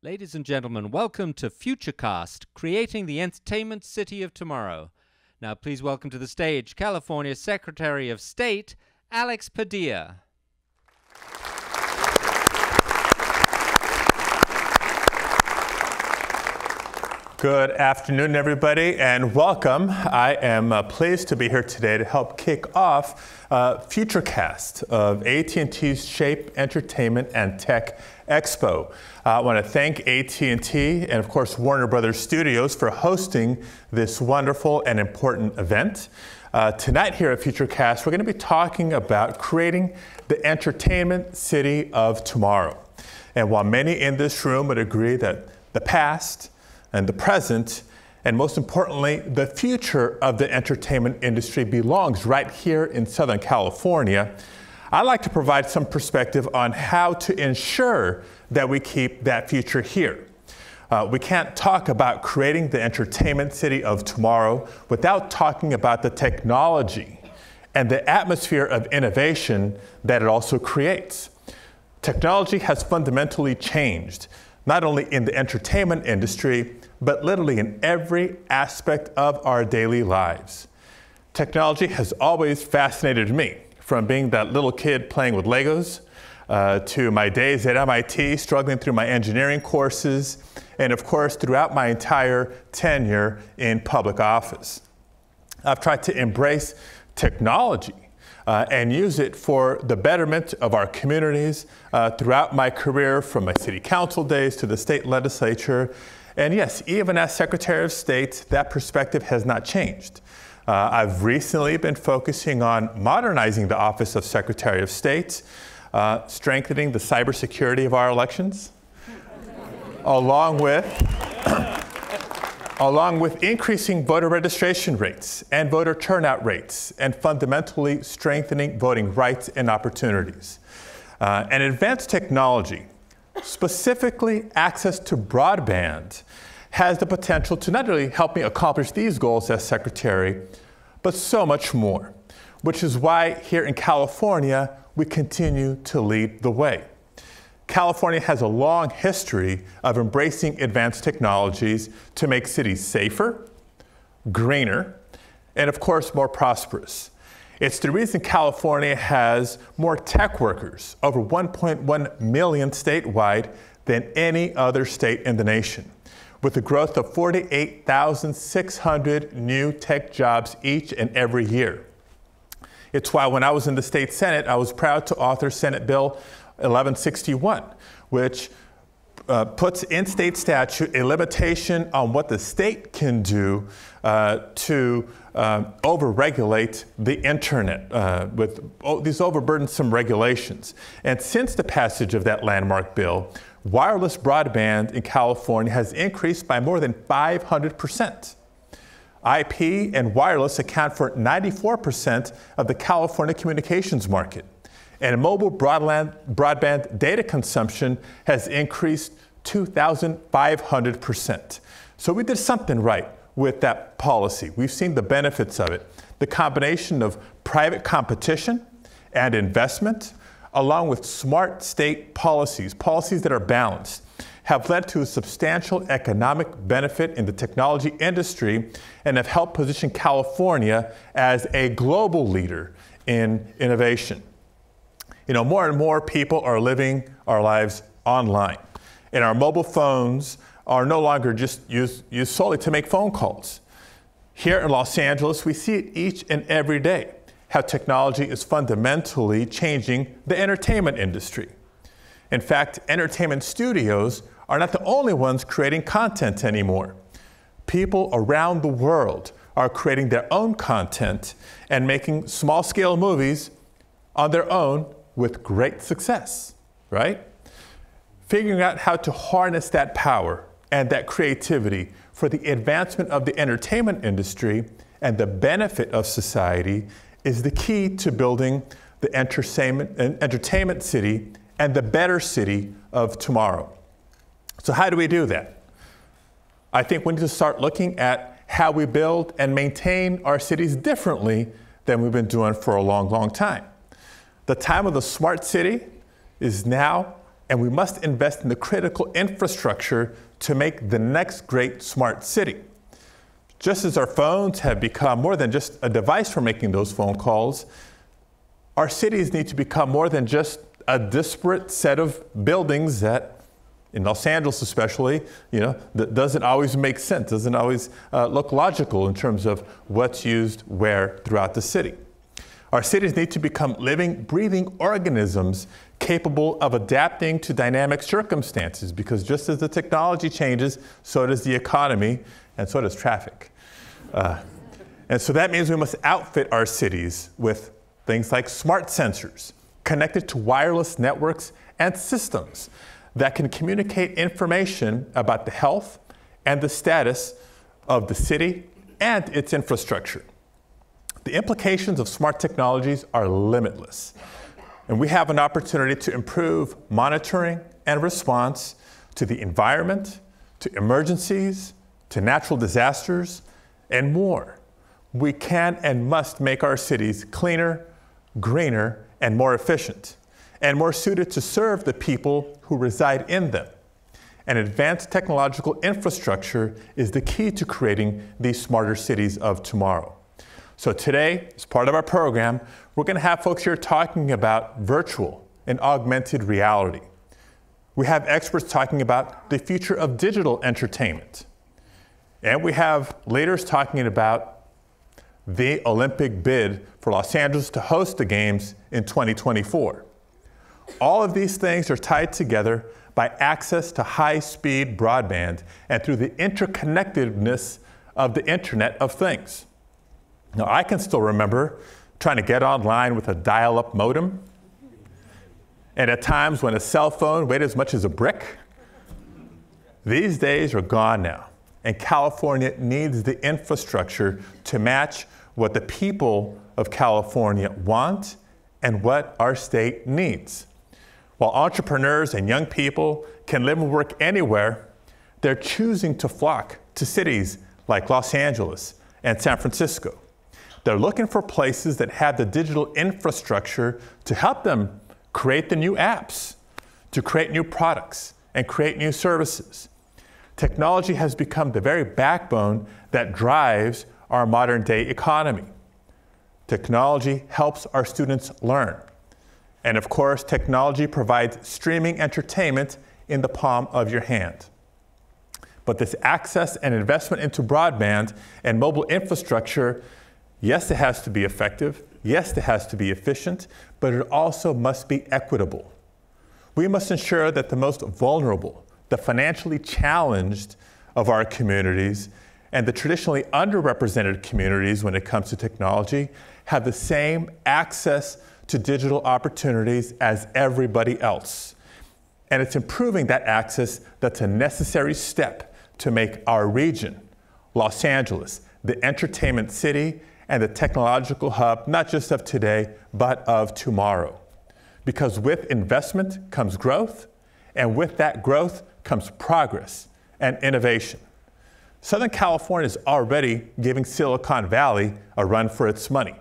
Ladies and gentlemen, welcome to Futurecast, creating the entertainment city of tomorrow. Now please welcome to the stage California Secretary of State, Alex Padilla. Good afternoon, everybody, and welcome. I am pleased to be here today to help kick off Futurecast of AT&T's Shape Entertainment and Tech Expo. I want to thank AT&T and, of course, Warner Brothers Studios for hosting this wonderful and important event. Tonight here at Futurecast, we're going to be talking about creating the entertainment city of tomorrow. And while many in this room would agree that the past and the present, and most importantly, the future of the entertainment industry belongs right here in Southern California, I'd like to provide some perspective on how to ensure that we keep that future here. We can't talk about creating the entertainment city of tomorrow without talking about the technology and the atmosphere of innovation that it also creates. Technology has fundamentally changed, not only in the entertainment industry, but literally in every aspect of our daily lives. Technology has always fascinated me, from being that little kid playing with Legos, to my days at MIT, struggling through my engineering courses, and of course, throughout my entire tenure in public office. I've tried to embrace technology and use it for the betterment of our communities throughout my career, from my city council days to the state legislature. And yes, even as Secretary of State, that perspective has not changed. I've recently been focusing on modernizing the Office of Secretary of State, strengthening the cybersecurity of our elections, along with increasing voter registration rates and voter turnout rates, and fundamentally strengthening voting rights and opportunities. And advanced technology, specifically access to broadband, has the potential to not only help me accomplish these goals as Secretary, but so much more, which is why here in California, we continue to lead the way. California has a long history of embracing advanced technologies to make cities safer, greener, and of course, more prosperous. It's the reason California has more tech workers, over 1.1 million statewide, than any other state in the nation, with a growth of 48,600 new tech jobs each and every year. It's why when I was in the state Senate, I was proud to author Senate Bill 1161, which puts in state statute a limitation on what the state can do to overregulate the internet with these overburdensome regulations. And since the passage of that landmark bill, wireless broadband in California has increased by more than 500%. IP and wireless account for 94% of the California communications market. And mobile broadband data consumption has increased 2,500%. So we did something right with that policy. We've seen the benefits of it. The combination of private competition and investment, along with smart state policies that are balanced, have led to a substantial economic benefit in the technology industry and have helped position California as a global leader in innovation. You know, more and more people are living our lives online, and our mobile phones are no longer just used solely to make phone calls. Here in Los Angeles, we see it each and every day, how technology is fundamentally changing the entertainment industry. In fact, entertainment studios are not the only ones creating content anymore. People around the world are creating their own content and making small-scale movies on their own with great success, right? Figuring out how to harness that power and that creativity for the advancement of the entertainment industry and the benefit of society is the key to building the entertainment city and the better city of tomorrow. So how do we do that? I think we need to start looking at how we build and maintain our cities differently than we've been doing for a long, long time. The time of the smart city is now, and we must invest in the critical infrastructure to make the next great smart city. Just as our phones have become more than just a device for making those phone calls, our cities need to become more than just a disparate set of buildings that, in Los Angeles especially, that doesn't always make sense, doesn't always look logical in terms of what's used where throughout the city. Our cities need to become living, breathing organisms capable of adapting to dynamic circumstances, because just as the technology changes, so does the economy, and so does traffic. And so that means we must outfit our cities with things like smart sensors connected to wireless networks and systems that can communicate information about the health and the status of the city and its infrastructure. The implications of smart technologies are limitless, and we have an opportunity to improve monitoring and response to the environment, to emergencies, to natural disasters, and more. We can and must make our cities cleaner, greener, and more efficient, and more suited to serve the people who reside in them. And advanced technological infrastructure is the key to creating these smarter cities of tomorrow. So today, as part of our program, we're going to have folks here talking about virtual and augmented reality. We have experts talking about the future of digital entertainment. And we have leaders talking about the Olympic bid for Los Angeles to host the Games in 2024. All of these things are tied together by access to high-speed broadband and through the interconnectedness of the Internet of Things. Now, I can still remember trying to get online with a dial-up modem, and at times when a cell phone weighed as much as a brick. These days are gone now, and California needs the infrastructure to match what the people of California want and what our state needs. While entrepreneurs and young people can live and work anywhere, they're choosing to flock to cities like Los Angeles and San Francisco. They're looking for places that have the digital infrastructure to help them create the new apps, to create new products, and create new services. Technology has become the very backbone that drives our modern-day economy. Technology helps our students learn. And of course, technology provides streaming entertainment in the palm of your hand. But this access and investment into broadband and mobile infrastructure, yes, it has to be effective. Yes, it has to be efficient, but it also must be equitable. We must ensure that the most vulnerable, the financially challenged of our communities, and the traditionally underrepresented communities when it comes to technology have the same access to digital opportunities as everybody else. And it's improving that access that's a necessary step to make our region, Los Angeles, the entertainment city and the technological hub, not just of today, but of tomorrow. Because with investment comes growth, and with that growth comes progress and innovation. Southern California is already giving Silicon Valley a run for its money.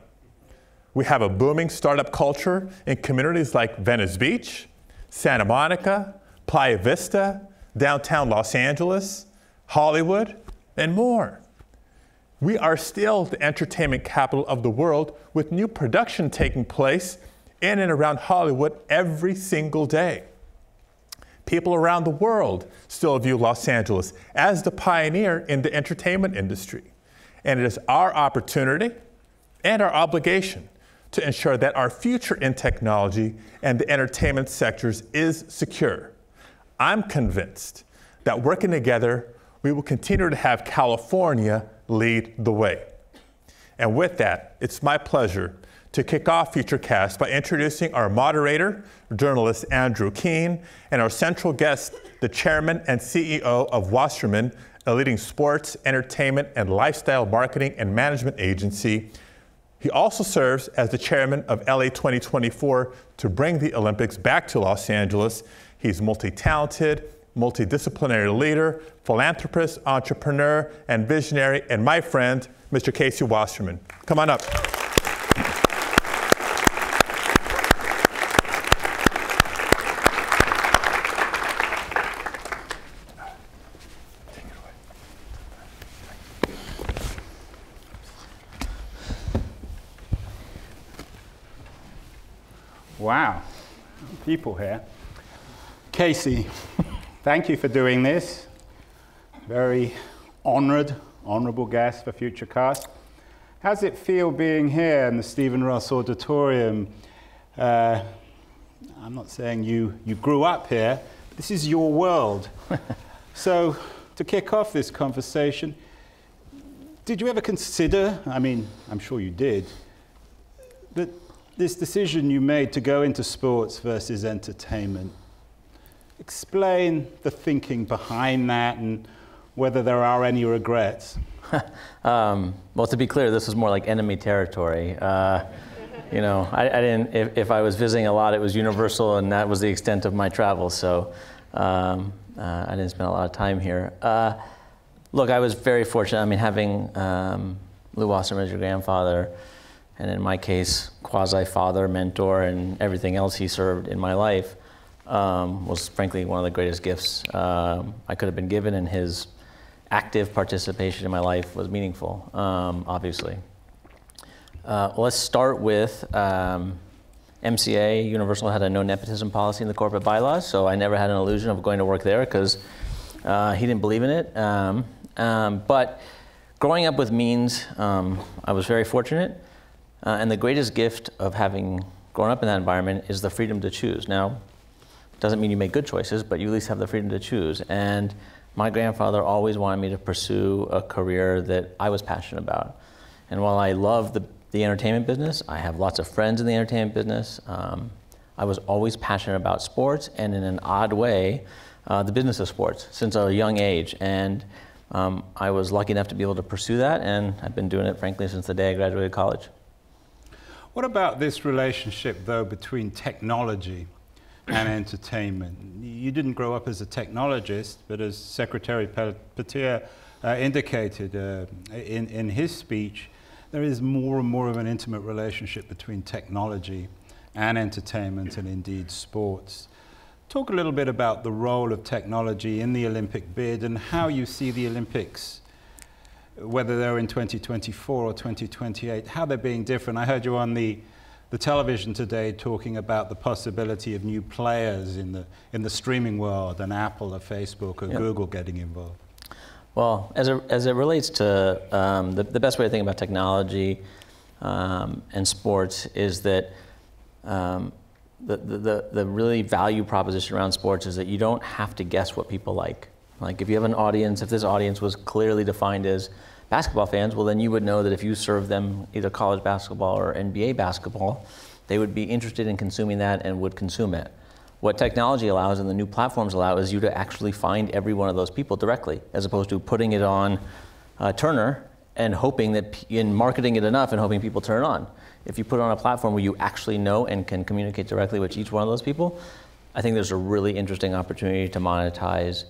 We have a booming startup culture in communities like Venice Beach, Santa Monica, Playa Vista, downtown Los Angeles, Hollywood, and more. We are still the entertainment capital of the world, with new production taking place in and around Hollywood every single day. People around the world still view Los Angeles as the pioneer in the entertainment industry. And it is our opportunity and our obligation to ensure that our future in technology and the entertainment sectors is secure. I'm convinced that working together, we will continue to have California lead the way. And with that, it's my pleasure to kick off Futurecast by introducing our moderator, journalist Andrew Keene, and our central guest, the chairman and CEO of Wasserman, a leading sports, entertainment, and lifestyle marketing and management agency. He also serves as the chairman of LA 2024 to bring the Olympics back to Los Angeles. He's multi-talented, multidisciplinary leader, philanthropist, entrepreneur, and visionary, and my friend, Mr. Casey Wasserman. Come on up. Wow, people here. Casey, thank you for doing this. Very honorable guest for Futurecast. How's it feel being here in the Stephen Ross Auditorium? I'm not saying you grew up here, but this is your world. So, to kick off this conversation, did you ever consider, I mean, I'm sure you did, but this decision you made to go into sports versus entertainment, explain the thinking behind that and whether there are any regrets. Well, to be clear, this was more like enemy territory. You know, I didn't, if I was visiting a lot, it was Universal, and that was the extent of my travel, so I didn't spend a lot of time here. Look, I was very fortunate. I mean, having Lou Wasserman as your grandfather, and in my case, quasi-father, mentor, and everything else he served in my life, was frankly one of the greatest gifts I could have been given, and his active participation in my life was meaningful, obviously. Let's start with MCA. Universal had a no nepotism policy in the corporate bylaws, so I never had an illusion of going to work there because he didn't believe in it. But growing up with means, I was very fortunate. And the greatest gift of having grown up in that environment is the freedom to choose. Now, it doesn't mean you make good choices, but you at least have the freedom to choose. And my grandfather always wanted me to pursue a career that I was passionate about. And while I love the entertainment business, I have lots of friends in the entertainment business, I was always passionate about sports, and in an odd way, the business of sports since a young age. And I was lucky enough to be able to pursue that, and I've been doing it, frankly, since the day I graduated college. What about this relationship, though, between technology and entertainment? You didn't grow up as a technologist, but as Secretary Peña indicated in his speech, there is more and more of an intimate relationship between technology and entertainment, and indeed sports. Talk a little bit about the role of technology in the Olympic bid and how you see the Olympics, whether they're in 2024 or 2028, how they're being different. I heard you on the television today talking about the possibility of new players in the streaming world, and Apple or Facebook or Google getting involved. Well, as it relates to the best way to think about technology and sports is that the really value proposition around sports is that you don't have to guess what people like. Like if you have an audience, if this audience was clearly defined as basketball fans, well then you would know that if you served them either college basketball or NBA basketball, they would be interested in consuming that and would consume it. What technology allows and the new platforms allow is you to actually find every one of those people directly, as opposed to putting it on Turner and hoping that, in marketing it enough and hoping people turn it on. If you put it on a platform where you actually know and can communicate directly with each one of those people, I think there's a really interesting opportunity to monetize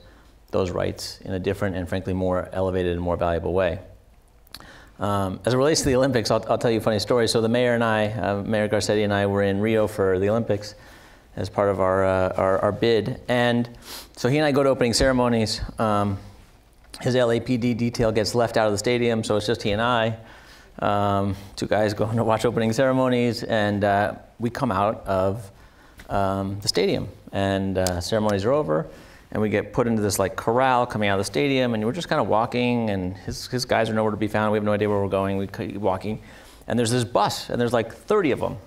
those rights in a different and frankly more elevated and more valuable way. As it relates to the Olympics, I'll tell you a funny story. So the mayor and I, Mayor Garcetti and I, were in Rio for the Olympics as part of our bid. And so he and I go to opening ceremonies. His LAPD detail gets left out of the stadium, so it's just he and I, two guys going to watch opening ceremonies, and we come out of the stadium, and ceremonies are over, and we get put into this like corral coming out of the stadium, and we're just kind of walking, and his guys are nowhere to be found. We have no idea where we're going. We keep walking, and there's this bus, and there's like 30 of them.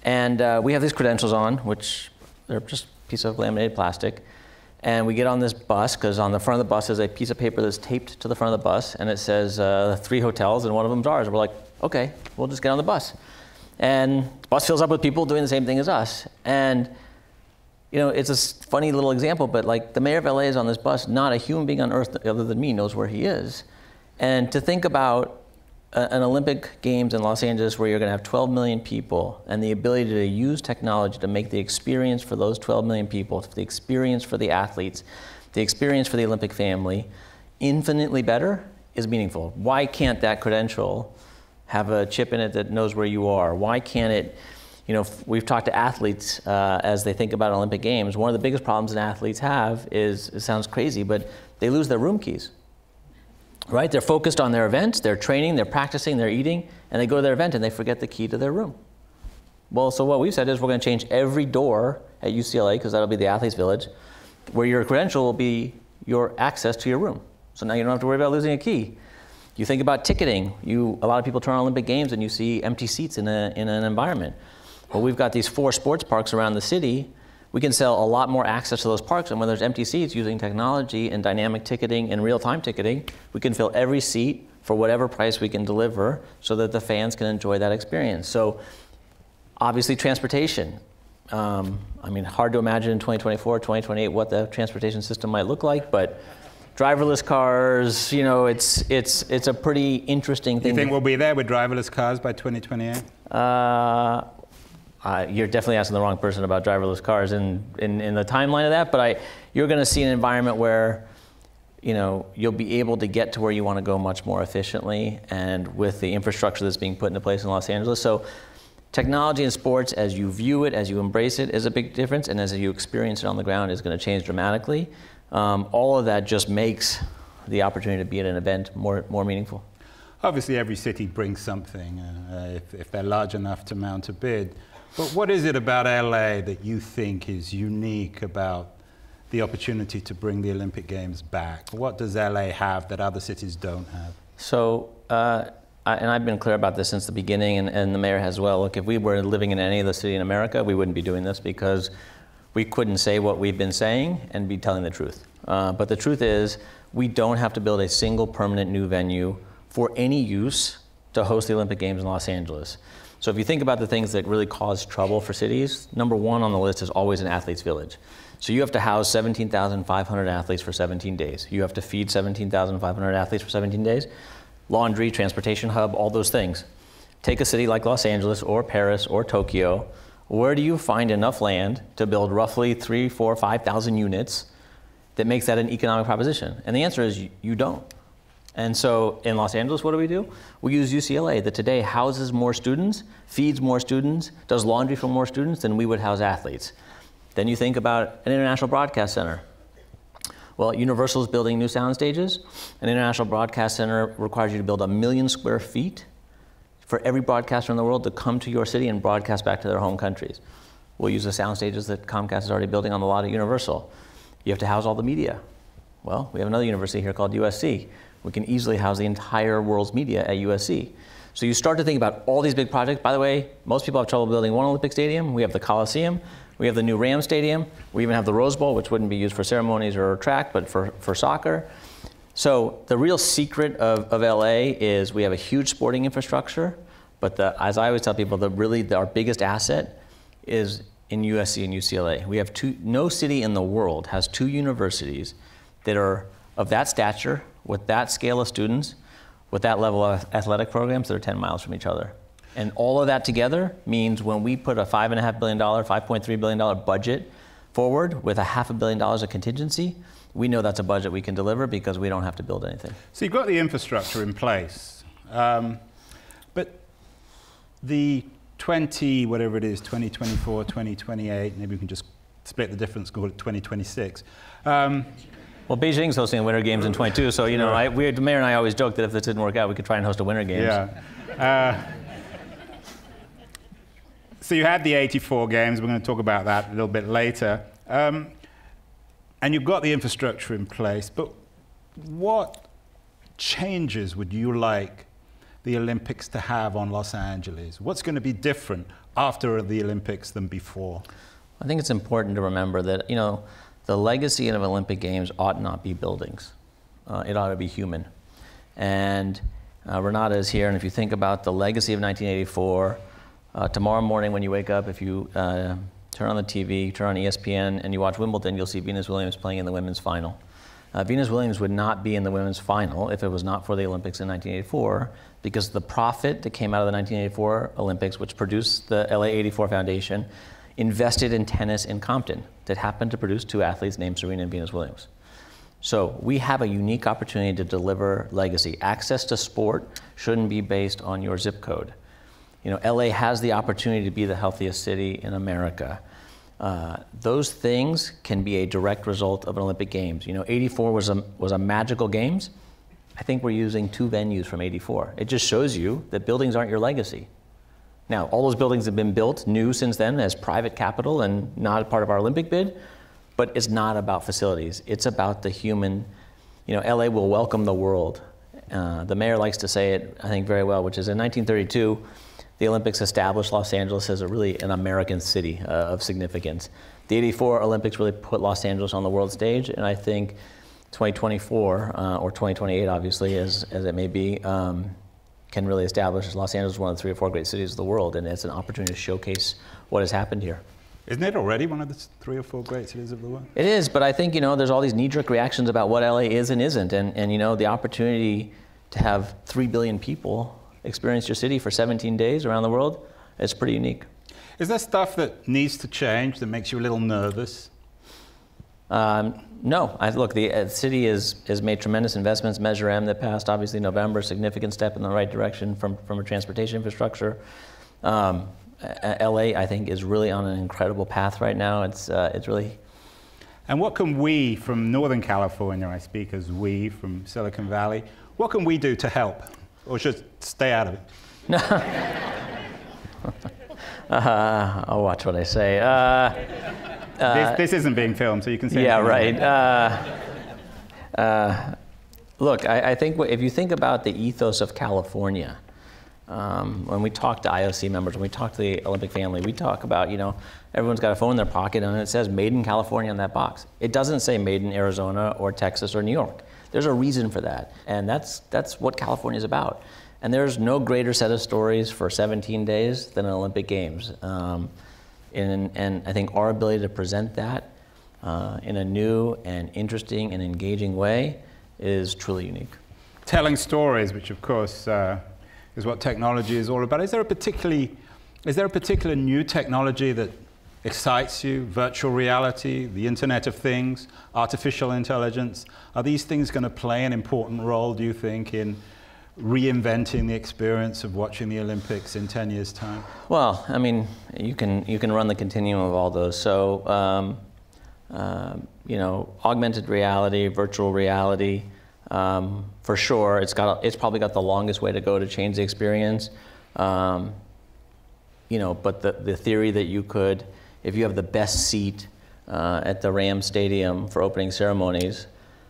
And we have these credentials on, which they're just a piece of laminated plastic. And we get on this bus, because on the front of the bus is a piece of paper that's taped to the front of the bus, and it says 3 hotels, and one of them's ours. And we're like, okay, we'll just get on the bus. And the bus fills up with people doing the same thing as us. And you know, it's a funny little example, but like the mayor of LA is on this bus, not a human being on earth other than me knows where he is. And to think about an Olympic Games in Los Angeles where you're going to have 12 million people, and the ability to use technology to make the experience for those 12 million people, the experience for the athletes, the experience for the Olympic family, infinitely better is meaningful. Why can't that credential have a chip in it that knows where you are? Why can't it, you know, we've talked to athletes as they think about Olympic Games. One of the biggest problems that athletes have is, it sounds crazy, but they lose their room keys. Right? They're focused on their events, they're training, they're practicing, they're eating, and they go to their event and they forget the key to their room. Well, so what we've said is we're going to change every door at UCLA, because that'll be the athletes' village, where your credential will be your access to your room. So now you don't have to worry about losing a key. You think about ticketing. A lot of people turn on Olympic Games and you see empty seats in an environment. Well, we've got these 4 sports parks around the city. We can sell a lot more access to those parks, and when there's empty seats, using technology and dynamic ticketing and real-time ticketing, we can fill every seat for whatever price we can deliver so that the fans can enjoy that experience. So obviously transportation. I mean, hard to imagine in 2024, 2028 what the transportation system might look like, but driverless cars, you know, it's a pretty interesting thing. You think we'll be there with driverless cars by 2028? You're definitely asking the wrong person about driverless cars in the timeline of that, but you're going to see an environment where, you know, you'll be able to get to where you want to go much more efficiently, and with the infrastructure that's being put into place in Los Angeles. So technology in sports, as you view it, as you embrace it, is a big difference, and as you experience it on the ground, is going to change dramatically. All of that just makes the opportunity to be at an event more meaningful. Obviously, every city brings something if they're large enough to mount a bid. But what is it about LA that you think is unique about the opportunity to bring the Olympic Games back? What does LA have that other cities don't have? So, and I've been clear about this since the beginning, and the mayor has as well. Look, if we were living in any other city in America, we wouldn't be doing this, because we couldn't say what we've been saying and be telling the truth. But the truth is, we don't have to build a single permanent new venue for any use to host the Olympic Games in Los Angeles. So if you think about the things that really cause trouble for cities, number 1 on the list is always an athletes' village. So you have to house 17,500 athletes for 17 days. You have to feed 17,500 athletes for 17 days. Laundry, transportation hub, all those things. Take a city like Los Angeles or Paris or Tokyo. Where do you find enough land to build roughly 3,000, 4,000, 5,000 units that makes that an economic proposition? And the answer is you don't. And so in Los Angeles, what do? We use UCLA, that today houses more students, feeds more students, does laundry for more students than we would house athletes. Then you think about an international broadcast center. Well, Universal is building new sound stages. An international broadcast center requires you to build 1 million square feet for every broadcaster in the world to come to your city and broadcast back to their home countries. We'll use the sound stages that Comcast is already building on the lot at Universal. You have to house all the media. Well, we have another university here called USC. We can easily house the entire world's media at USC. So you start to think about all these big projects. By the way, most people have trouble building one Olympic stadium. We have the Coliseum. We have the new Rams Stadium. We even have the Rose Bowl, which wouldn't be used for ceremonies or track, but for soccer. So the real secret of LA is we have a huge sporting infrastructure, but as I always tell people, our biggest asset is in USC and UCLA. We have no city in the world has 2 universities that are of that stature, with that scale of students, with that level of athletic programs that are 10 miles from each other. And all of that together means when we put a $5.5 billion, $5.3 billion budget forward with $500 million of contingency, we know that's a budget we can deliver because we don't have to build anything. So you've got the infrastructure in place, but the 2024, 2028, maybe we can just split the difference, call it 2026. Well, Beijing's hosting the Winter Games in 22, so, you know, the mayor and I always joke that if this didn't work out, we could try and host a Winter Games. Yeah. So you had the 84 games. We're going to talk about that a little bit later. And you've got the infrastructure in place, but what changes would you like the Olympics to have on Los Angeles? What's going to be different after the Olympics than before? I think it's important to remember that, you know, the legacy of Olympic Games ought not be buildings. It ought to be human. And Renata is here, and if you think about the legacy of 1984, tomorrow morning when you wake up, if you turn on the TV, turn on ESPN, and you watch Wimbledon, you'll see Venus Williams playing in the women's final. Venus Williams would not be in the women's final if it was not for the Olympics in 1984, because the profit that came out of the 1984 Olympics, which produced the LA 84 Foundation, invested in tennis in Compton that happened to produce 2 athletes named Serena and Venus Williams. So we have a unique opportunity to deliver legacy. Access to sport shouldn't be based on your zip code. You know, LA has the opportunity to be the healthiest city in America. Those things can be a direct result of an Olympic Games. You know, 84 was a magical Games. I think we're using 2 venues from 84. It just shows you that buildings aren't your legacy. Now, all those buildings have been built new since then as private capital and not a part of our Olympic bid, but it's not about facilities. It's about the human. You know, LA will welcome the world. The mayor likes to say it, I think, very well, which is in 1932, the Olympics established Los Angeles as an American city of significance. The '84 Olympics really put Los Angeles on the world stage, and I think 2024, or 2028, obviously, as it may be, can really establish Los Angeles as one of the 3 or 4 great cities of the world, and it's an opportunity to showcase what has happened here. Isn't it already one of the 3 or 4 great cities of the world? It is, but I think, you know, there's all these knee-jerk reactions about what LA is and isn't, and you know, the opportunity to have 3 billion people experience your city for 17 days around the world, it's pretty unique. Is there stuff that needs to change that makes you a little nervous? No, look, the city has made tremendous investments. Measure M that passed, obviously, November, significant step in the right direction from a transportation infrastructure. LA, I think, is really on an incredible path right now. It's really. And what can we from Northern California, I speak as we from Silicon Valley, what can we do to help? Or just stay out of it? I'll watch what I say. This isn't being filmed, so you can say. Yeah, right. Look, I think if you think about the ethos of California, when we talk to IOC members, when we talk to the Olympic family, we talk about, you know, everyone's got a phone in their pocket and it says Made in California on that box. It doesn't say Made in Arizona or Texas or New York. There's a reason for that, and that's what California is about. And there's no greater set of stories for 17 days than an Olympic Games. And I think our ability to present that in a new and interesting and engaging way is truly unique. Telling stories, which of course is what technology is all about. Is there a particular new technology that excites you? Virtual reality, the Internet of Things, artificial intelligence. Are these things going to play an important role, do you think, in reinventing the experience of watching the Olympics in 10 years' time? Well, I mean, you can run the continuum of all those. So, you know, augmented reality, virtual reality, for sure, it's probably got the longest way to go to change the experience. You know, but the theory that you could, if you have the best seat at the Rams Stadium for opening ceremonies,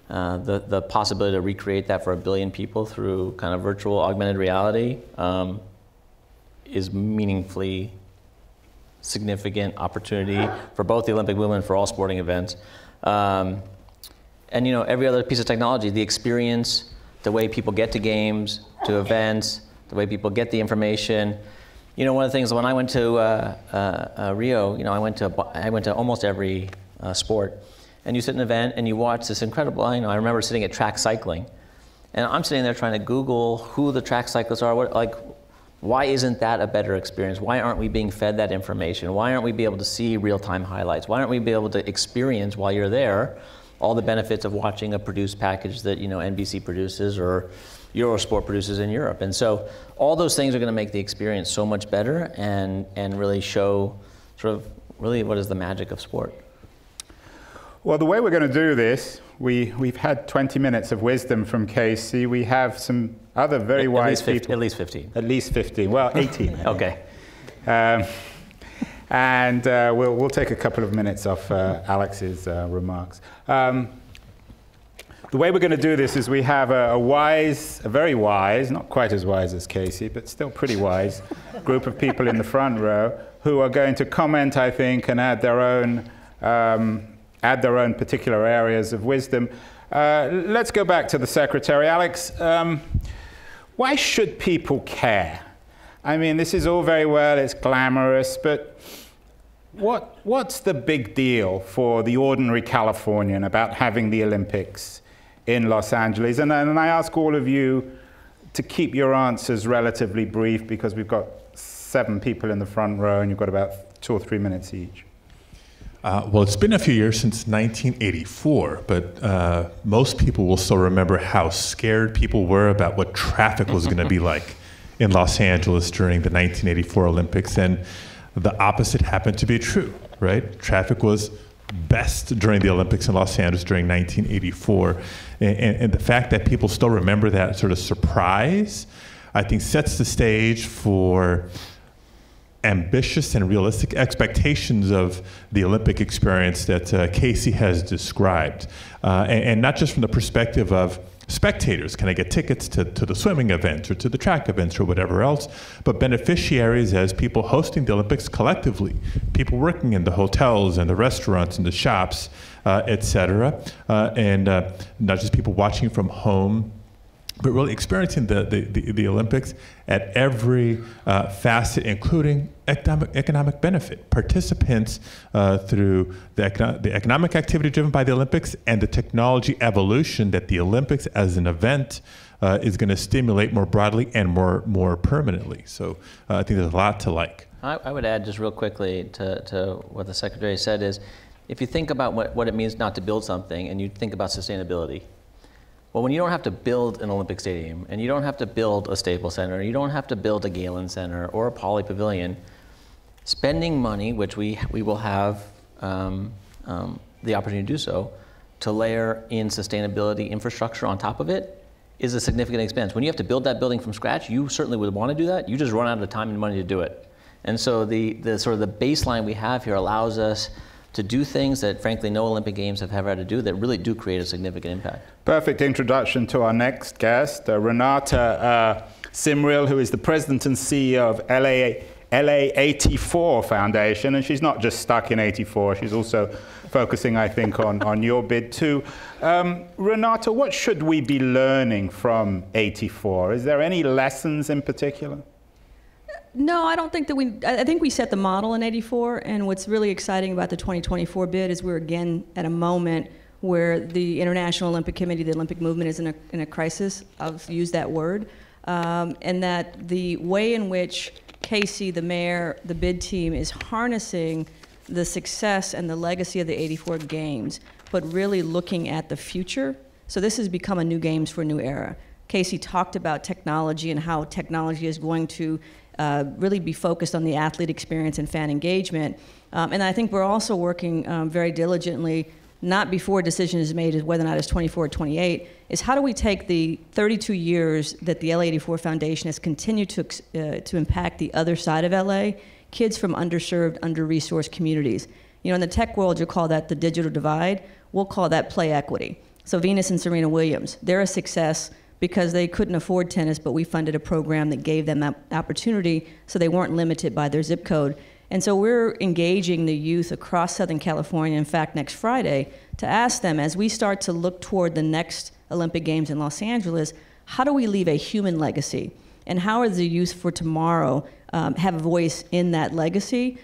the possibility to recreate that for 1 billion people through kind of virtual augmented reality is meaningfully significant opportunity for both the Olympic movement and for all sporting events. And you know, every other piece of technology, the experience, the way people get to games, to events, the way people get the information. You know, one of the things when I went to Rio, you know, I went to almost every sport. And you sit in an event and you watch this incredible, you know, I remember sitting at track cycling, and I'm sitting there trying to Google who the track cyclists are, why isn't that a better experience? Why aren't we being fed that information? Why aren't we be able to see real-time highlights? Why aren't we be able to experience while you're there all the benefits of watching a produced package that, you know, NBC produces or Eurosport produces in Europe? And so all those things are going to make the experience so much better and really show sort of really what is the magic of sport. Well, the way we're going to do this, we've had 20 minutes of wisdom from Casey. We have some other very wise people. At least 15. At least 15. Well, 18. Okay. And we'll take a couple of minutes off Alex's remarks. The way we're going to do this is we have a very wise, not quite as wise as Casey, but still pretty wise group of people in the front row who are going to comment, I think, and add their own particular areas of wisdom. Let's go back to the secretary. Alex, why should people care? I mean, this is all very well, it's glamorous, but what's the big deal for the ordinary Californian about having the Olympics in Los Angeles? And I ask all of you to keep your answers relatively brief because we've got 7 people in the front row and you've got about 2 or 3 minutes each. Well, it's been a few years since 1984, but most people will still remember how scared people were about what traffic was going to be like in Los Angeles during the 1984 Olympics, and the opposite happened to be true, right? Traffic was best during the Olympics in Los Angeles during 1984, and the fact that people still remember that sort of surprise, I think sets the stage for ambitious and realistic expectations of the Olympic experience that Casey has described. And not just from the perspective of spectators, can I get tickets to the swimming events or to the track events or whatever else, but beneficiaries as people hosting the Olympics collectively, people working in the hotels and the restaurants and the shops, et cetera, and not just people watching from home, but really experiencing the Olympics at every facet, including economic benefit. Participants through the economic activity driven by the Olympics and the technology evolution that the Olympics as an event is going to stimulate more broadly and more permanently. So I think there's a lot to like. I would add just real quickly to what the Secretary said is, if you think about what it means not to build something and you think about sustainability, well, when you don't have to build an Olympic stadium, and you don't have to build a Staples Center, you don't have to build a Galen Center or a Poly Pavilion, spending money, which we will have the opportunity to do so, to layer in sustainability infrastructure on top of it is a significant expense. When you have to build that building from scratch, you certainly would want to do that. You just run out of time and money to do it. And so the sort of the baseline we have here allows us to do things that, frankly, no Olympic Games have ever had to do that really do create a significant impact. Perfect introduction to our next guest, Renata Simril, who is the president and CEO of LA84 Foundation. And she's not just stuck in 84, she's also focusing, I think, on your bid too. Renata, what should we be learning from 84? Is there any lessons in particular? No, I don't think that I think we set the model in 84, and what's really exciting about the 2024 bid is we're again at a moment where the International Olympic Committee, the Olympic movement, is in a crisis. I'll use that word. And that the way in which Casey, the mayor, the bid team is harnessing the success and the legacy of the 84 Games, but really looking at the future. So this has become a new Games for a new era. Casey talked about technology and how technology is going to really be focused on the athlete experience and fan engagement. And I think we're also working very diligently, not before a decision is made as whether or not it's 24 or 28, is how do we take the 32 years that the LA84 Foundation has continued to impact the other side of LA, kids from underserved, under-resourced communities. You know, in the tech world, you'll call that the digital divide. We'll call that play equity. So Venus and Serena Williams, they're a success because they couldn't afford tennis, but we funded a program that gave them that opportunity so they weren't limited by their zip code. And so we're engaging the youth across Southern California, in fact, next Friday, to ask them, as we start to look toward the next Olympic Games in Los Angeles, how do we leave a human legacy? And how is the youth for tomorrow have a voice in that legacy,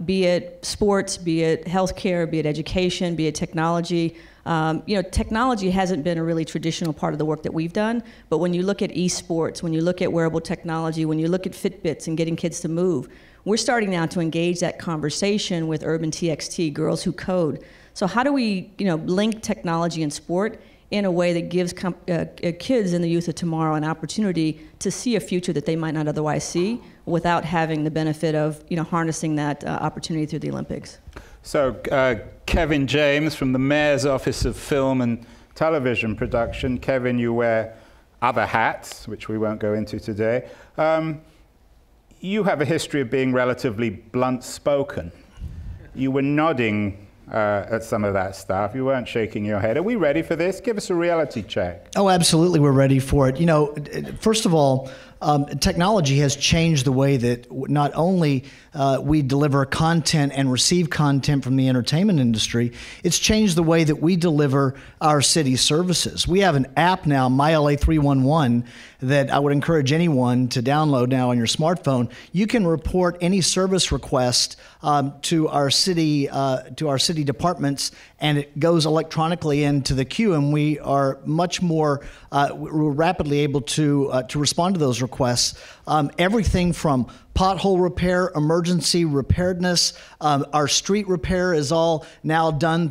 be it sports, be it healthcare, be it education, be it technology. You know, technology hasn't been a really traditional part of the work that we've done, but when you look at esports, when you look at wearable technology, when you look at Fitbits and getting kids to move, we're starting now to engage that conversation with Urban TXT, Girls Who Code. So how do we, you know, link technology and sport in a way that gives kids and the youth of tomorrow an opportunity to see a future that they might not otherwise see without having the benefit of, you know, harnessing that opportunity through the Olympics? So Kevin James from the Mayor's Office of Film and Television Production. Kevin, you wear other hats, which we won't go into today. You have a history of being relatively blunt-spoken. You were nodding at some of that stuff. You weren't shaking your head. Are we ready for this? Give us a reality check. Oh, absolutely, we're ready for it. You know, first of all, technology has changed the way that not only we deliver content and receive content from the entertainment industry, it's changed the way that we deliver our city services. We have an app now, MyLA311, that I would encourage anyone to download now on your smartphone. You can report any service request to our city departments, and it goes electronically into the queue, and we are much more we're rapidly able to respond to those requests. Everything from pothole repair, emergency preparedness, our street repair is all now done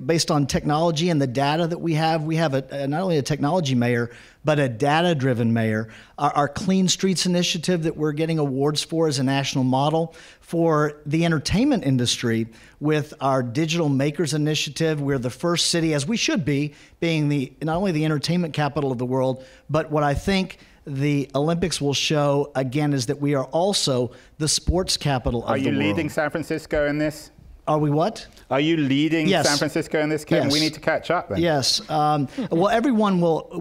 based on technology and the data that we have. We have not only a technology mayor, but a data-driven mayor. Our Clean Streets initiative that we're getting awards for is a national model. For the entertainment industry, with our Digital Makers initiative, we're the first city, as we should be, being not only the entertainment capital of the world, but what I think the Olympics will show, again, is that we are also the sports capital of the world. Are you leading San Francisco in this? Are we what? Are you leading Yes. San Francisco in this, Kevin? Yes. We need to catch up then. Yes. Well, everyone will.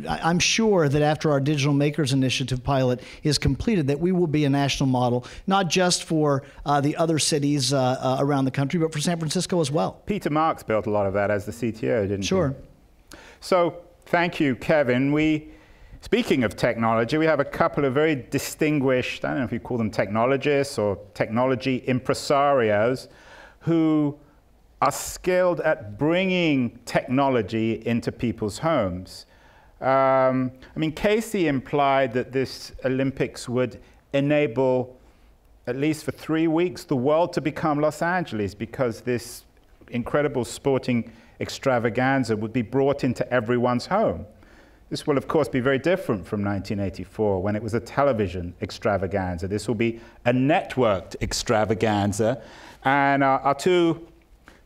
I'm sure that after our Digital Makers Initiative pilot is completed, that we will be a national model, not just for the other cities around the country, but for San Francisco as well. Peter Marks built a lot of that as the CTO, didn't he? Sure. So thank you, Kevin. Speaking of technology, we have a couple of very distinguished, I don't know if you call them technologists or technology impresarios, who are skilled at bringing technology into people's homes. I mean, Casey implied that this Olympics would enable, at least for 3 weeks, the world to become Los Angeles, because this incredible sporting extravaganza would be brought into everyone's home. This will, of course, be very different from 1984, when it was a television extravaganza. This will be a networked extravaganza. And our two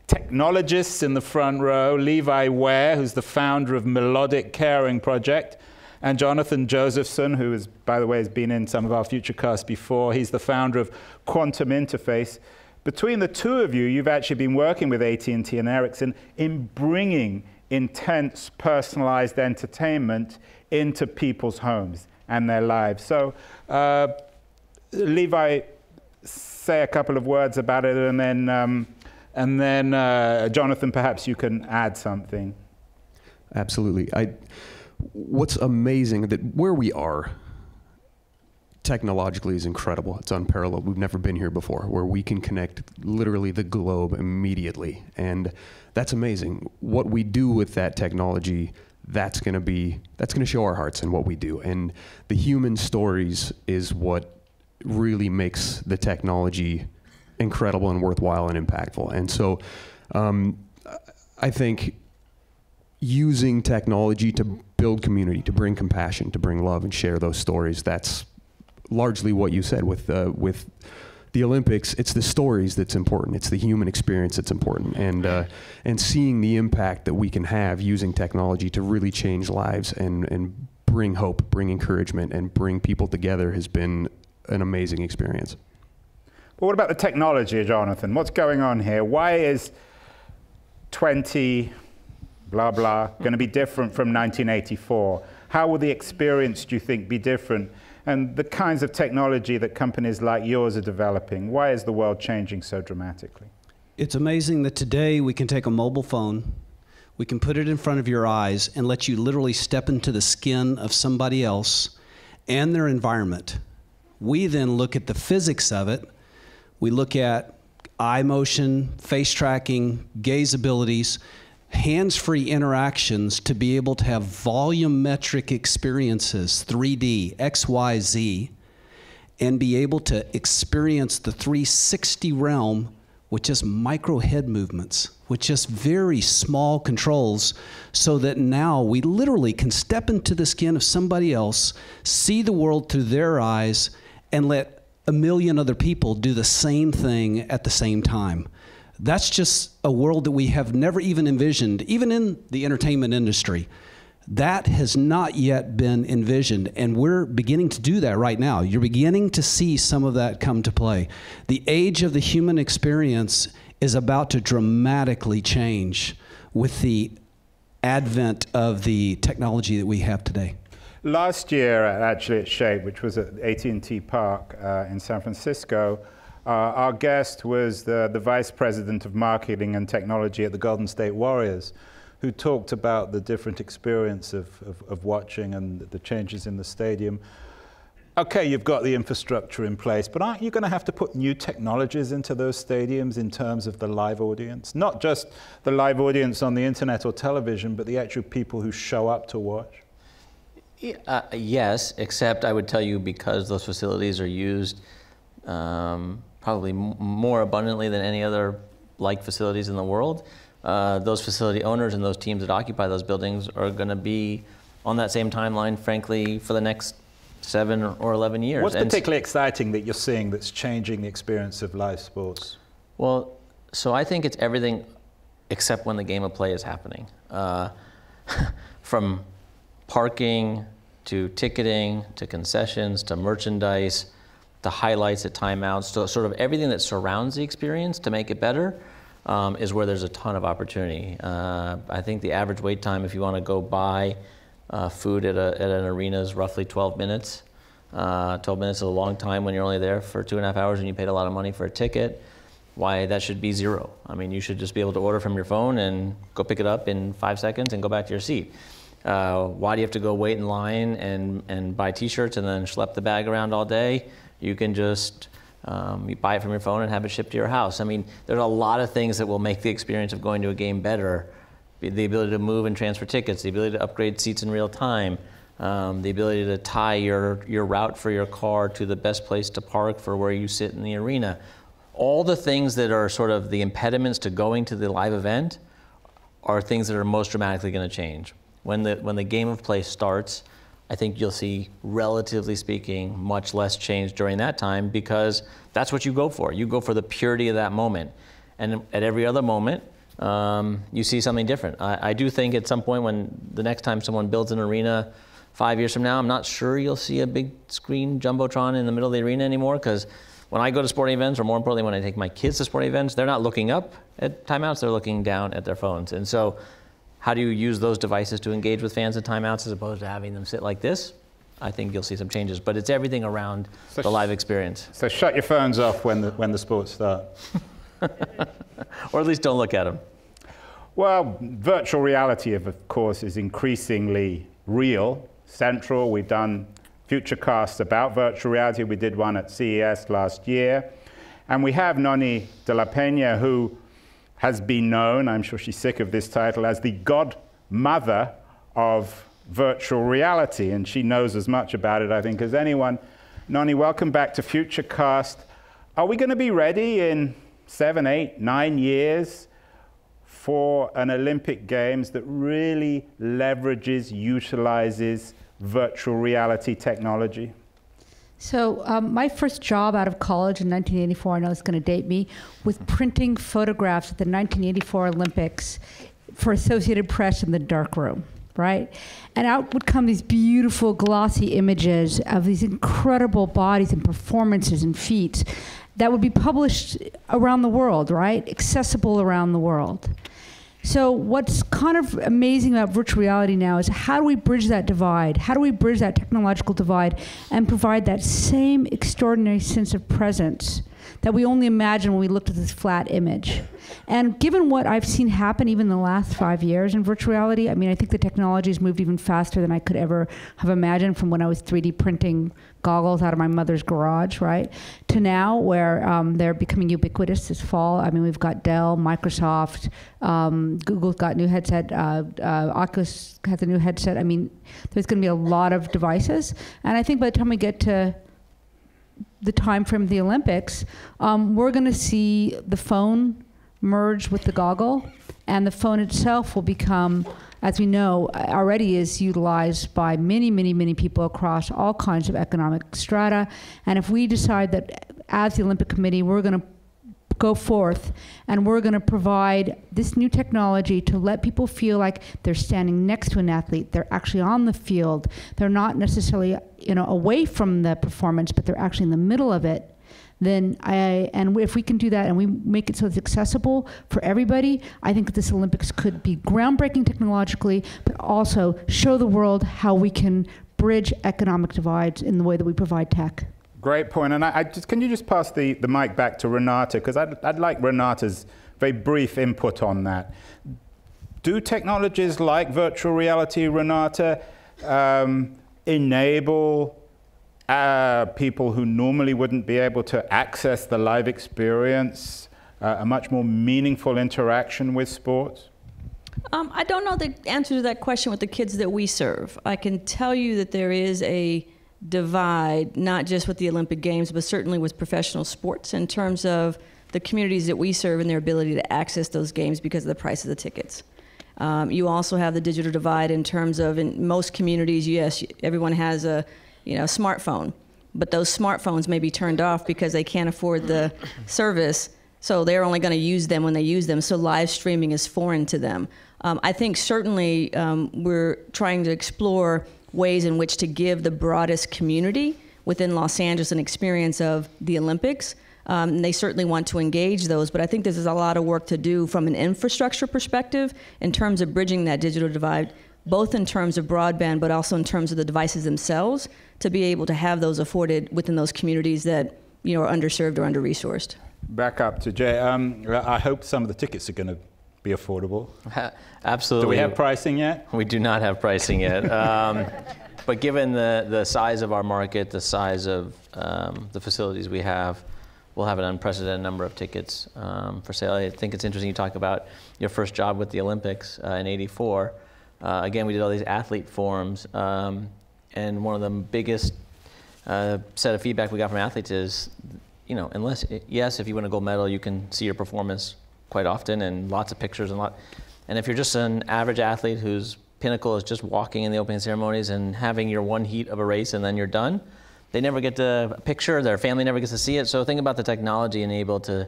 technologists in the front row, Levi Ware, who's the founder of Melodic Caring Project, and Jonathan Josephson, who is, by the way, has been in some of our Futurecasts before. He's the founder of Quantum Interface. Between the two of you, you've actually been working with AT&T and Ericsson in bringing intense, personalized entertainment into people's homes and their lives. So, Levi, say a couple of words about it, and then Jonathan, perhaps you can add something. Absolutely. What's amazing that where we are technologically is incredible. It's unparalleled. We've never been here before, where we can connect literally the globe immediately, and that's amazing. What we do with that technology, that's going to show our hearts in what we do, and the human stories is what really makes the technology incredible and worthwhile and impactful. And so I think using technology to build community, to bring compassion, to bring love and share those stories, that's largely what you said with the Olympics. It's the stories that's important. It's the human experience that's important. And seeing the impact that we can have using technology to really change lives and bring hope, bring encouragement, and bring people together has been an amazing experience. But what about the technology, Jonathan? What's going on here? Why is 20 blah blah going to be different from 1984? How will the experience, do you think, be different? And the kinds of technology that companies like yours are developing, why is the world changing so dramatically? It's amazing that today we can take a mobile phone, we can put it in front of your eyes and let you literally step into the skin of somebody else and their environment. We then look at the physics of it. We look at eye motion, face tracking, gaze abilities, hands-free interactions to be able to have volumetric experiences, 3D, X, Y, Z, and be able to experience the 360 realm with just micro head movements, with just very small controls, so that now we literally can step into the skin of somebody else, see the world through their eyes, and let a million other people do the same thing at the same time. That's just a world that we have never even envisioned, even in the entertainment industry. That has not yet been envisioned, and we're beginning to do that right now. You're beginning to see some of that come to play. The age of the human experience is about to dramatically change with the advent of the technology that we have today. Last year, actually at SHAPE, which was at AT&T Park in San Francisco, our guest was the Vice President of Marketing and Technology at the Golden State Warriors, who talked about the different experience of watching and the changes in the stadium. Okay, you've got the infrastructure in place, but aren't you going to have to put new technologies into those stadiums in terms of the live audience? Not just the live audience on the internet or television, but the actual people who show up to watch? Yes, except I would tell you, because those facilities are used probably more abundantly than any other like facilities in the world, those facility owners and those teams that occupy those buildings are going to be on that same timeline, frankly, for the next 7 or 11 years. What's particularly exciting that you're seeing that's changing the experience of live sports? Well, so I think it's everything except when the game of play is happening. From parking to ticketing, to concessions, to merchandise, to highlights at timeouts, to sort of everything that surrounds the experience to make it better, is where there's a ton of opportunity. I think the average wait time, if you want to go buy food at an arena, is roughly 12 minutes. 12 minutes is a long time when you're only there for 2.5 hours and you paid a lot of money for a ticket. Why that should be 0. I mean, you should just be able to order from your phone and go pick it up in 5 seconds and go back to your seat. Why do you have to go wait in line and buy t-shirts and then schlep the bag around all day? You can just you buy it from your phone and have it shipped to your house. I mean, there's a lot of things that will make the experience of going to a game better. The ability to move and transfer tickets, the ability to upgrade seats in real time, the ability to tie your route for your car to the best place to park for where you sit in the arena. All the things that are sort of the impediments to going to the live event are things that are most dramatically going to change. When the game of play starts, I think you'll see, relatively speaking, much less change during that time, because that's what you go for. You go for the purity of that moment. And at every other moment, you see something different. I do think at some point, when the next time someone builds an arena 5 years from now, I'm not sure you'll see a big screen jumbotron in the middle of the arena anymore, because when I go to sporting events, or more importantly, when I take my kids to sporting events, they're not looking up at timeouts, they're looking down at their phones. And so how do you use those devices to engage with fans at timeouts as opposed to having them sit like this? I think you'll see some changes, but it's everything around the live experience. So shut your phones off when the sports start. Or at least don't look at them. Well, virtual reality, of course, is increasingly real, central. We've done Futurecasts about virtual reality. We did one at CES last year. And we have Nonny de la Peña, who has been known, I'm sure she's sick of this title, as the godmother of virtual reality. And she knows as much about it, I think, as anyone. Nonny, welcome back to Futurecast. Are we going to be ready in 7, 8, 9 years for an Olympic Games that really leverages, utilizes virtual reality technology? So my first job out of college in 1984, I know it's going to date me, was printing photographs at the 1984 Olympics for Associated Press in the darkroom, right? And out would come these beautiful glossy images of these incredible bodies and performances and feats that would be published around the world, right? Accessible around the world. So what's kind of amazing about virtual reality now is, how do we bridge that divide? How do we bridge that technological divide and provide that same extraordinary sense of presence that we only imagine when we looked at this flat image? And given what I've seen happen even in the last 5 years in virtual reality, I mean, I think the technology has moved even faster than I could ever have imagined, from when I was 3D printing goggles out of my mother's garage, right, to now, where they're becoming ubiquitous this fall. I mean, we've got Dell, Microsoft, Google's got new headset, Oculus has a new headset. I mean, there's going to be a lot of devices. And I think by the time we get to the time frame of the Olympics, we're going to see the phone merge with the goggle, and the phone itself will become, as we know, already is utilized by many, many, many people across all kinds of economic strata. And if we decide that, as the Olympic Committee, we're going to go forth and we're going to provide this new technology to let people feel like they're standing next to an athlete, they're actually on the field, they're not necessarily, you know, away from the performance, but they're actually in the middle of it, then and if we can do that and we make it so it's accessible for everybody, I think this Olympics could be groundbreaking technologically, but also show the world how we can bridge economic divides in the way that we provide tech. Great point. And can you just pass the mic back to Renata? Because I'd like Renata's very brief input on that. Do technologies like virtual reality, Renata, enable people who normally wouldn't be able to access the live experience, a much more meaningful interaction with sports? I don't know the answer to that question with the kids that we serve. I can tell you that there is a divide, not just with the Olympic Games, but certainly with professional sports, in terms of the communities that we serve and their ability to access those games because of the price of the tickets. You also have the digital divide in terms of, in most communities, yes, everyone has a smartphone, but those smartphones may be turned off because they can't afford the service, so they're only going to use them when they use them, so live streaming is foreign to them. I think certainly we're trying to explore ways in which to give the broadest community within Los Angeles an experience of the Olympics. And they certainly want to engage those, but I think this is a lot of work to do from an infrastructure perspective in terms of bridging that digital divide, both in terms of broadband, but also in terms of the devices themselves, to be able to have those afforded within those communities that are underserved or under-resourced. Back up to Jay. I hope some of the tickets are going to be affordable. Absolutely. Do we have pricing yet? We do not have pricing yet. But given the size of our market, the size of the facilities we have, we'll have an unprecedented number of tickets for sale. I think it's interesting you talk about your first job with the Olympics in '84. Again, we did all these athlete forums, and one of the biggest set of feedback we got from athletes is, yes, if you win a gold medal, you can see your performance quite often and lots of pictures and if you're just an average athlete whose pinnacle is just walking in the opening ceremonies and having your one heat of a race and then you're done, they never get a picture, their family never gets to see it. So think about the technology enabled to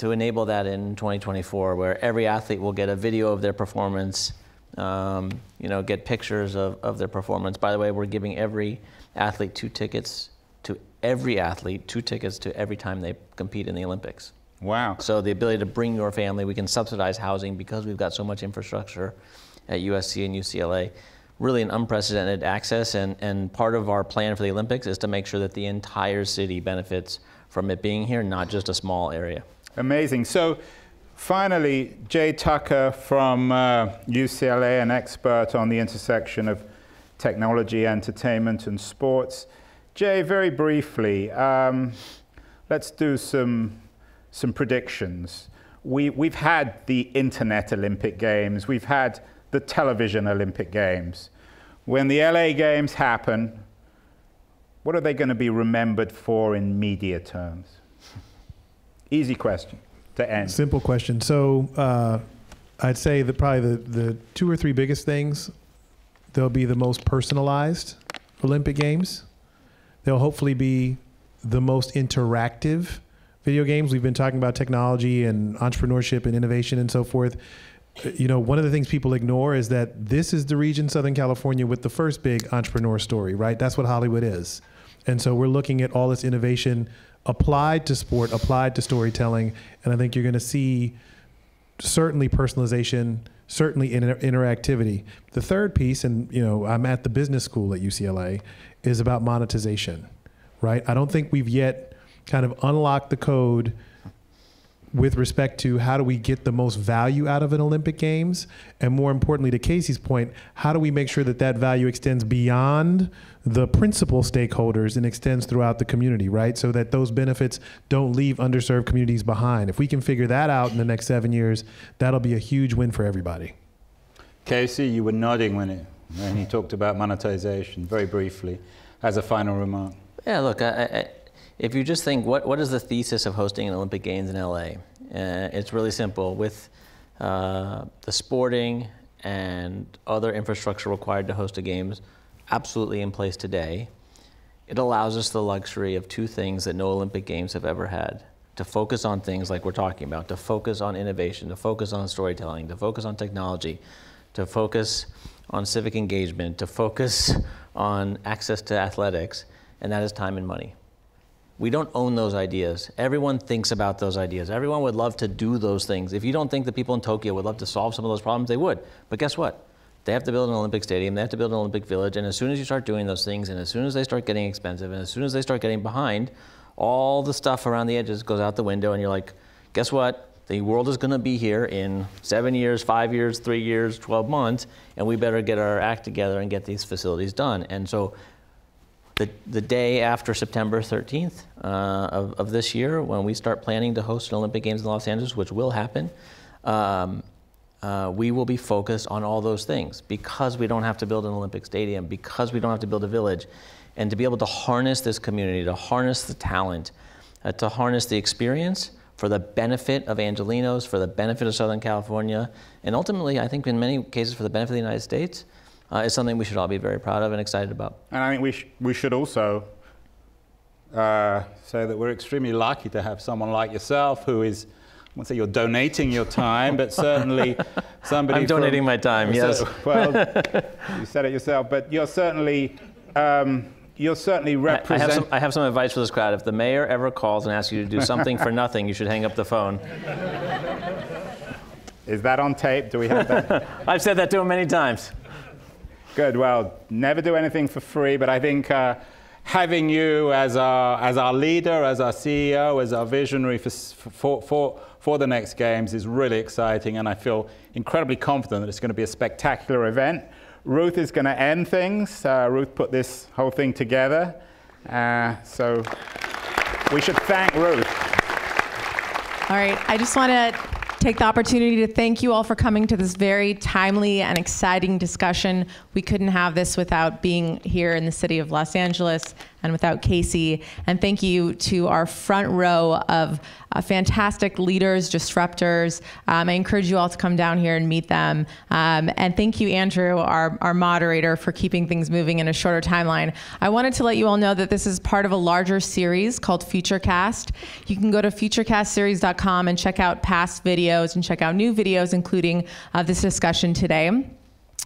enable that in 2024, where every athlete will get a video of their performance, get pictures of their performance. By the way, we're giving every athlete two tickets to every time they compete in the Olympics. Wow. So the ability to bring your family, we can subsidize housing because we've got so much infrastructure at USC and UCLA. Really an unprecedented access, and part of our plan for the Olympics is to make sure that the entire city benefits from it being here, not just a small area. Amazing. So finally, Jay Tucker from UCLA, an expert on the intersection of technology, entertainment, and sports. Jay, very briefly, let's do some predictions. We've had the Internet Olympic Games. We've had the television Olympic Games. When the LA Games happen, what are they going to be remembered for in media terms? Easy question to end. Simple question. So I'd say that probably the two or three biggest things, they'll be the most personalized Olympic Games. They'll hopefully be the most interactive video games. We've been talking about technology and entrepreneurship and innovation and so forth. One of the things people ignore is that this is the region, Southern California, with the first big entrepreneur story, right? That's what Hollywood is. And so we're looking at all this innovation applied to sport, applied to storytelling. And I think you're going to see certainly personalization, certainly interactivity. The third piece, and I'm at the business school at UCLA, is about monetization, right? I don't think we've yet kind of unlocked the code with respect to how do we get the most value out of an Olympic Games, and more importantly, to Casey's point, how do we make sure that that value extends beyond the principal stakeholders and extends throughout the community, right? So that those benefits don't leave underserved communities behind. If we can figure that out in the next 7 years, that'll be a huge win for everybody. Casey, you were nodding when he talked about monetization, very briefly, as a final remark. Yeah, look, if you just think, what is the thesis of hosting an Olympic Games in LA? It's really simple. With the sporting and other infrastructure required to host a Games absolutely in place today, it allows us the luxury of two things that no Olympic Games have ever had. To focus on things like we're talking about, to focus on innovation, to focus on storytelling, to focus on technology, to focus on civic engagement, to focus on access to athletics, and that is time and money. We don't own those ideas. Everyone thinks about those ideas. Everyone would love to do those things. If you don't think that people in Tokyo would love to solve some of those problems, they would. But guess what? They have to build an Olympic stadium, they have to build an Olympic village, and as soon as you start doing those things, and as soon as they start getting expensive, and as soon as they start getting behind, all the stuff around the edges goes out the window, and you're like, guess what? The world is going to be here in 7 years, 5 years, 3 years, 12 months, and we better get our act together and get these facilities done. And so the day after September 13th of this year, when we start planning to host an Olympic Games in Los Angeles, which will happen, we will be focused on all those things because we don't have to build an Olympic stadium, because we don't have to build a village. And to be able to harness this community, to harness the talent, to harness the experience for the benefit of Angelenos, for the benefit of Southern California, and ultimately, I think in many cases for the benefit of the United States, is something we should all be very proud of and excited about. And I think we should also say that we're extremely lucky to have someone like yourself who is won't say you're donating your time, but certainly somebody. I'm donating my time, yes. Well, you said it yourself, but you're certainly represent. I have some advice for this crowd. If the mayor ever calls and asks you to do something for nothing, you should hang up the phone. Is that on tape? Do we have that? I've said that to him many times. Good. Well, never do anything for free, but I think having you as our leader, as our CEO, as our visionary for the next games is really exciting, and I feel incredibly confident that it's going to be a spectacular event. Ruth is going to end things. Ruth put this whole thing together, so we should thank Ruth. All right, I just want to take the opportunity to thank you all for coming to this very timely and exciting discussion. We couldn't have this without being here in the city of Los Angeles and without Casey. And thank you to our front row of fantastic leaders, disruptors. I encourage you all to come down here and meet them. And thank you, Andrew, our moderator, for keeping things moving in a shorter timeline. I wanted to let you all know that this is part of a larger series called Futurecast. You can go to futurecastseries.com and check out past videos and check out new videos, including this discussion today.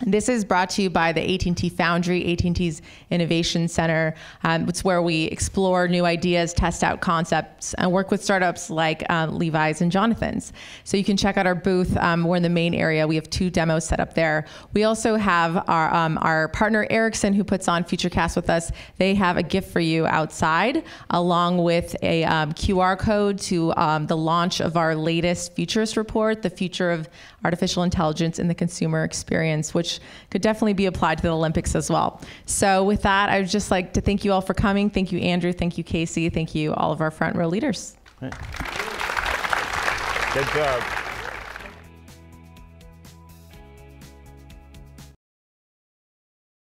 This is brought to you by the AT&T Foundry, AT&T's Innovation Center. It's where we explore new ideas, test out concepts, and work with startups like Levi's and Jonathan's. So you can check out our booth. We're in the main area. We have 2 demos set up there. We also have our partner Ericsson, who puts on Futurecast with us. They have a gift for you outside, along with a QR code to the launch of our latest Futurist report, The Future of Artificial Intelligence in the Consumer Experience, which could definitely be applied to the Olympics as well. So with that, I would just like to thank you all for coming. Thank you, Andrew. Thank you, Casey. Thank you, all of our front row leaders. Good job.